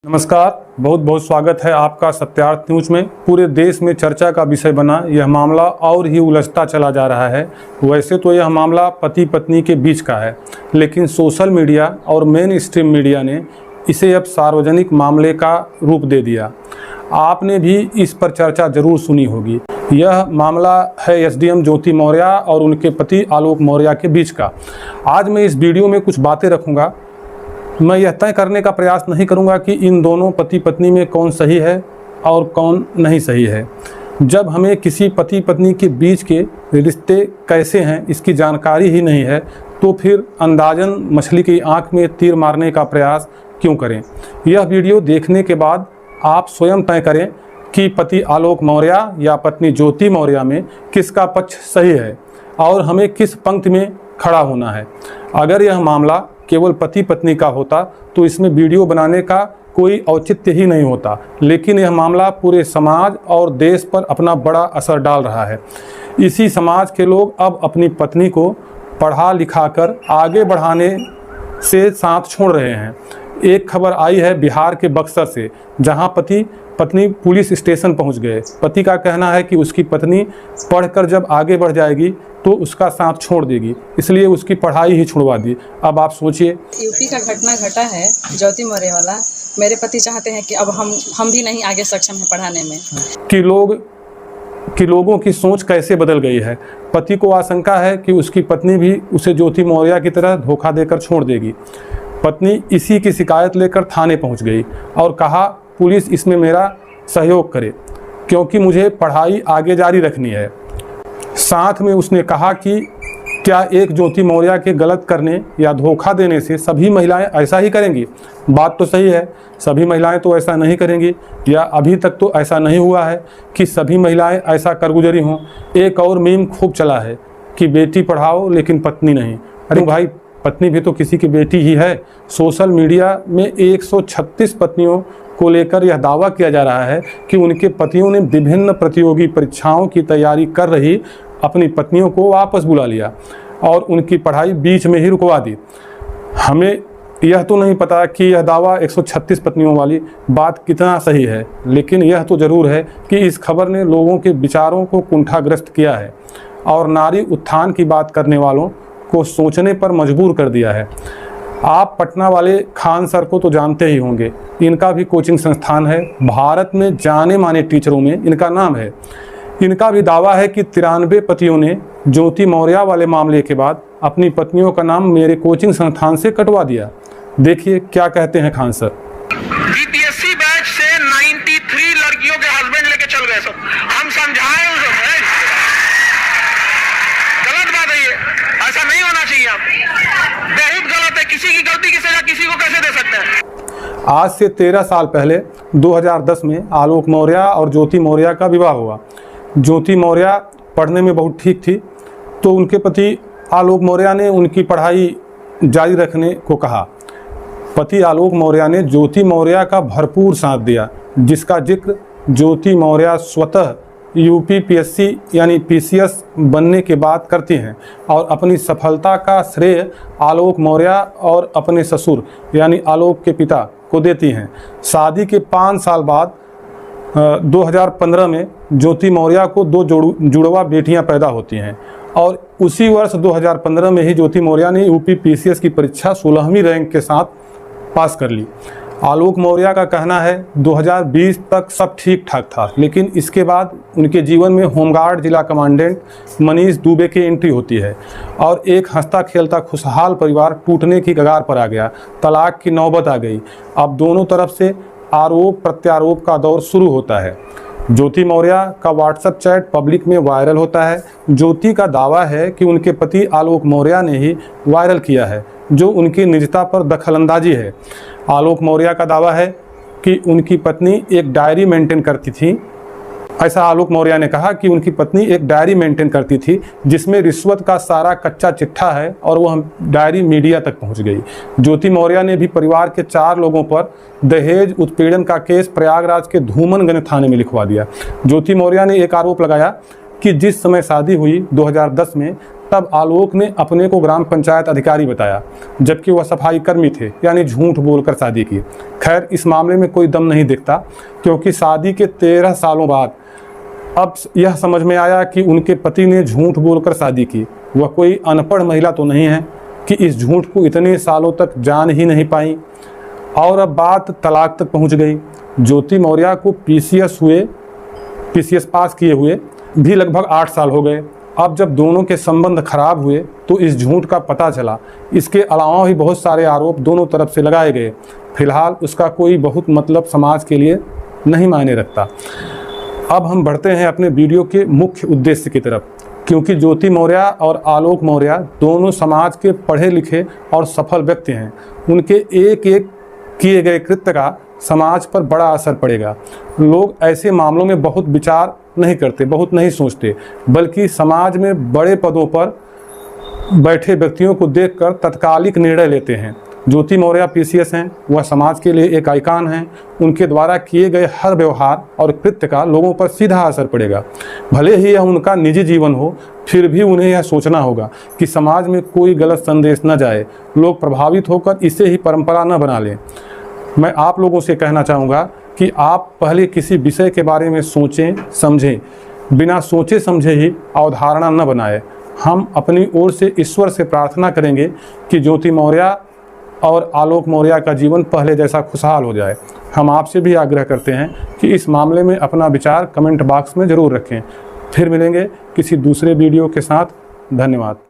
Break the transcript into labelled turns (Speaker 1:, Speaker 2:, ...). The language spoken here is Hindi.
Speaker 1: नमस्कार, बहुत बहुत स्वागत है आपका सत्यार्थ न्यूज में। पूरे देश में चर्चा का विषय बना यह मामला और ही उलझता चला जा रहा है। वैसे तो यह मामला पति पत्नी के बीच का है, लेकिन सोशल मीडिया और मेन स्ट्रीम मीडिया ने इसे अब सार्वजनिक मामले का रूप दे दिया। आपने भी इस पर चर्चा जरूर सुनी होगी। यह मामला है एसडीएम ज्योति मौर्य और उनके पति आलोक मौर्य के बीच का। आज मैं इस वीडियो में कुछ बातें रखूँगा। मैं यह तय करने का प्रयास नहीं करूंगा कि इन दोनों पति पत्नी में कौन सही है और कौन नहीं सही है। जब हमें किसी पति पत्नी के बीच के रिश्ते कैसे हैं इसकी जानकारी ही नहीं है, तो फिर अंदाजन मछली की आंख में तीर मारने का प्रयास क्यों करें। यह वीडियो देखने के बाद आप स्वयं तय करें कि पति आलोक मौर्य या पत्नी ज्योति मौर्य में किसका पक्ष सही है और हमें किस पंक्ति में खड़ा होना है। अगर यह मामला केवल पति पत्नी का होता तो इसमें वीडियो बनाने का कोई औचित्य ही नहीं होता, लेकिन यह मामला पूरे समाज और देश पर अपना बड़ा असर डाल रहा है। इसी समाज के लोग अब अपनी पत्नी को पढ़ा लिखा कर आगे बढ़ाने से साथ छोड़ रहे हैं। एक खबर आई है बिहार के बक्सर से, जहां पति पत्नी पुलिस स्टेशन पहुंच गए। पति का कहना है कि उसकी पत्नी पढ़कर जब आगे बढ़ जाएगी तो उसका साथ छोड़ देगी, इसलिए उसकी पढ़ाई ही छुड़वा दी। अब आप सोचिए।
Speaker 2: यूपी का घटना घटा है ज्योति मौर्य वाला। मेरे पति चाहते हैं कि अब हम भी नहीं आगे सक्षम हैं पढ़ाने में।
Speaker 1: कि लोगों की सोच कैसे बदल गई है। पति को आशंका है कि उसकी पत्नी भी उसे ज्योति मौर्य की तरह धोखा देकर छोड़ देगी। पत्नी इसी की शिकायत लेकर थाने पहुंच गई और कहा पुलिस इसमें मेरा सहयोग करे, क्योंकि मुझे पढ़ाई आगे जारी रखनी है। साथ में उसने कहा कि क्या एक ज्योति मौर्य के गलत करने या धोखा देने से सभी महिलाएं ऐसा ही करेंगी। बात तो सही है, सभी महिलाएं तो ऐसा नहीं करेंगी, या अभी तक तो ऐसा नहीं हुआ है कि सभी महिलाएं ऐसा कर गुजरी हों। एक और मीम खूब चला है कि बेटी पढ़ाओ लेकिन पत्नी नहीं। अरे भाई, पत्नी भी तो किसी की बेटी ही है। सोशल मीडिया में 136 पत्नियों को लेकर यह दावा किया जा रहा है कि उनके पतियों ने विभिन्न प्रतियोगी परीक्षाओं की तैयारी कर रही अपनी पत्नियों को वापस बुला लिया और उनकी पढ़ाई बीच में ही रुकवा दी। हमें यह तो नहीं पता कि यह दावा 136 पत्नियों वाली बात कितना सही है, लेकिन यह तो ज़रूर है कि इस खबर ने लोगों के विचारों को कुंठाग्रस्त किया है और नारी उत्थान की बात करने वालों को सोचने पर मजबूर कर दिया है। आप पटना वाले खान सर को तो जानते ही होंगे। इनका भी कोचिंग संस्थान है। भारत में जाने माने टीचरों में इनका नाम है। इनका भी दावा है कि 93 पतियों ने ज्योति मौर्य वाले मामले के बाद अपनी पत्नियों का नाम मेरे कोचिंग संस्थान से कटवा दिया। देखिए क्या कहते हैं खान सर।
Speaker 3: बीपीएससी बैच से 93 लड़कियों के हस्बैंड लेके चल गए सब। हम समझाए उनको, गलत बात है ये, ऐसा नहीं होना चाहिए। आप बहुत गलत है। किसी की गलती की सजा किसी को कैसे दे सकते हैं।
Speaker 1: आज से 13 साल पहले 2010 में आलोक मौर्य और ज्योति मौर्य का विवाह हुआ। ज्योति मौर्य पढ़ने में बहुत ठीक थी, तो उनके पति आलोक मौर्य ने उनकी पढ़ाई जारी रखने को कहा। पति आलोक मौर्य ने ज्योति मौर्य का भरपूर साथ दिया, जिसका जिक्र ज्योति मौर्य स्वतः यूपीपीएससी यानी पीसीएस बनने के बाद करती हैं और अपनी सफलता का श्रेय आलोक मौर्य और अपने ससुर यानी आलोक के पिता को देती हैं। शादी के 5 साल बाद 2015 में ज्योति मौर्य को 2 जुड़वा बेटियां पैदा होती हैं और उसी वर्ष 2015 में ही ज्योति मौर्य ने यूपी पीसीएस की परीक्षा 16वीं रैंक के साथ पास कर ली। आलोक मौर्य का कहना है 2020 तक सब ठीक ठाक था, लेकिन इसके बाद उनके जीवन में होमगार्ड जिला कमांडेंट मनीष दुबे की एंट्री होती है और एक हंसता खेलता खुशहाल परिवार टूटने की कगार पर आ गया। तलाक की नौबत आ गई। अब दोनों तरफ से आरोप प्रत्यारोप का दौर शुरू होता है। ज्योति मौर्य का व्हाट्सएप चैट पब्लिक में वायरल होता है। ज्योति का दावा है कि उनके पति आलोक मौर्य ने ही वायरल किया है, जो उनकी निजता पर दखलंदाजी है। आलोक मौर्य का दावा है कि उनकी पत्नी एक डायरी मेंटेन करती थी। ऐसा आलोक मौर्य ने कहा कि उनकी पत्नी एक डायरी मेंटेन करती थी जिसमें रिश्वत का सारा कच्चा चिट्ठा है और वह डायरी मीडिया तक पहुंच गई। ज्योति मौर्य ने भी परिवार के 4 लोगों पर दहेज उत्पीड़न का केस प्रयागराज के धूमनगंज थाने में लिखवा दिया। ज्योति मौर्य ने एक आरोप लगाया कि जिस समय शादी हुई 2010 में, तब आलोक ने अपने को ग्राम पंचायत अधिकारी बताया, जबकि वह सफाई कर्मी थे, यानी झूठ बोलकर शादी की। खैर, इस मामले में कोई दम नहीं दिखता, क्योंकि शादी के 13 सालों बाद अब यह समझ में आया कि उनके पति ने झूठ बोलकर शादी की। वह कोई अनपढ़ महिला तो नहीं है कि इस झूठ को इतने सालों तक जान ही नहीं पाई, और अब बात तलाक तक पहुंच गई। ज्योति मौर्य को पीसीएस पास किए हुए भी लगभग 8 साल हो गए। अब जब दोनों के संबंध खराब हुए तो इस झूठ का पता चला। इसके अलावा भी बहुत सारे आरोप दोनों तरफ से लगाए गए। फिलहाल उसका कोई बहुत मतलब समाज के लिए नहीं मायने रखता। अब हम बढ़ते हैं अपने वीडियो के मुख्य उद्देश्य की तरफ, क्योंकि ज्योति मौर्य और आलोक मौर्य दोनों समाज के पढ़े लिखे और सफल व्यक्ति हैं। उनके एक एक किए गए कृत्य का समाज पर बड़ा असर पड़ेगा। लोग ऐसे मामलों में बहुत विचार नहीं करते, बहुत नहीं सोचते, बल्कि समाज में बड़े पदों पर बैठे व्यक्तियों को देखकर तत्कालिक निर्णय लेते हैं। ज्योति मौर्य पीसीएस हैं, वह समाज के लिए एक आइकॉन हैं। उनके द्वारा किए गए हर व्यवहार और कृत्य का लोगों पर सीधा असर पड़ेगा। भले ही यह उनका निजी जीवन हो, फिर भी उन्हें यह सोचना होगा कि समाज में कोई गलत संदेश न जाए, लोग प्रभावित होकर इसे ही परंपरा न बना लें। मैं आप लोगों से कहना चाहूँगा कि आप पहले किसी विषय के बारे में सोचें समझें, बिना सोचे समझे ही अवधारणा न बनाएं। हम अपनी ओर से ईश्वर से प्रार्थना करेंगे कि ज्योति मौर्य और आलोक मौर्य का जीवन पहले जैसा खुशहाल हो जाए। हम आपसे भी आग्रह करते हैं कि इस मामले में अपना विचार कमेंट बॉक्स में ज़रूर रखें। फिर मिलेंगे किसी दूसरे वीडियो के साथ। धन्यवाद।